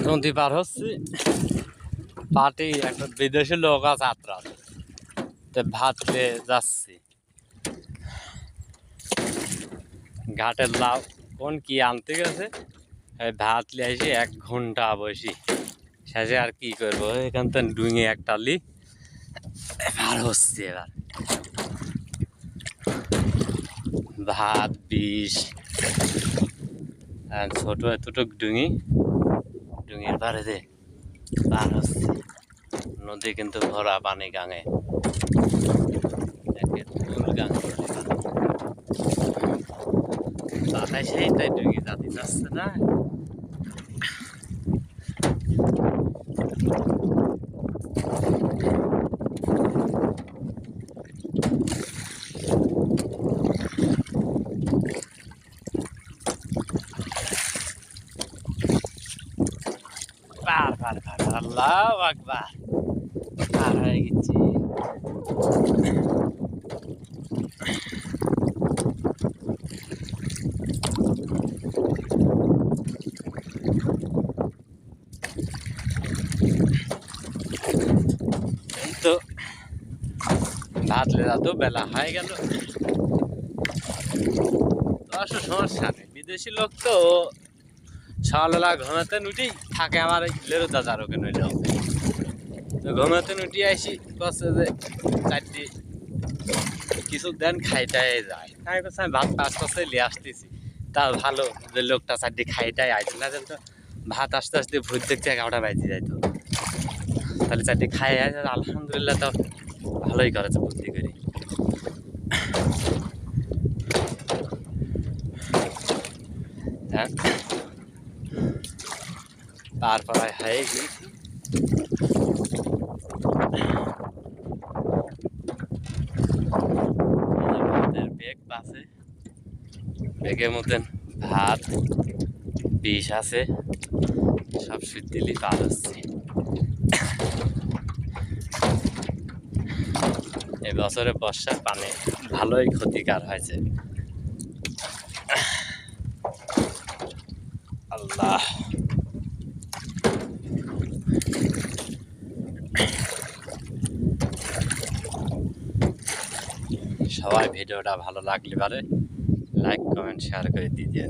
নদী পার হচ্ছে পার্টি একটা বিদেশি লোক আছে যাত্রা ভাত খেয়ে যাচ্ছি ঘাটের লাভ কোন কি আনতে গেছে ভাত লিয়ে আসি 1 ঘন্টা বসি শেষে আর কি করবো এখান থেকে ডুঙে একটা লি পার হচ্ছে এবার ভাত বিষ ছোট এতটুক ডুঙির পারে দে পার হচ্ছে নদী কিন্তু ভরা পানি গাঙে ফুল গাঙে বাতাস সেইটাই ডুঙি যাতে যাচ্ছে না পার পার পার আল্লাহু আকবার পার হয়ে গেছি তো ভাত লেদা তো বেলা হয়ে গেল অবশ্য সমস্যা নেই বিদেশি লোক তো সকালবেলা ঘুমাতে নুটি থাকে আমার লেরো দাদার ওকে নইলেও তো ঘুমাতে নুটি আসি কচ্ছে যে 4টি কিছু দেন খাইটাই যায় আমি করছি আমি ভাত পাস করছে নিয়ে আসতেছি তা ভালো যে লোকটা 4টি খাইটাই আইতো না তো ভাত আস্তে আস্তে ভূত দেখতে 11টা বাজে যাইতো তাহলে 4টি খাই আসে আলহামদুলিল্লাহ তো ভালোই করেছে বুদ্ধি করে হ্যাঁ তারপর হয়ে গেছি বেগ পাশে বেগের মতন ভাত বিষ আছে সব দিলি পার হচ্ছে এবছরে বর্ষার পানি ভালোই ক্ষতিকার হয়েছে আল্লাহ সবাই ভিডিওটা ভালো লাগলে পারে লাইক কমেন্ট শেয়ার করে দিয়ে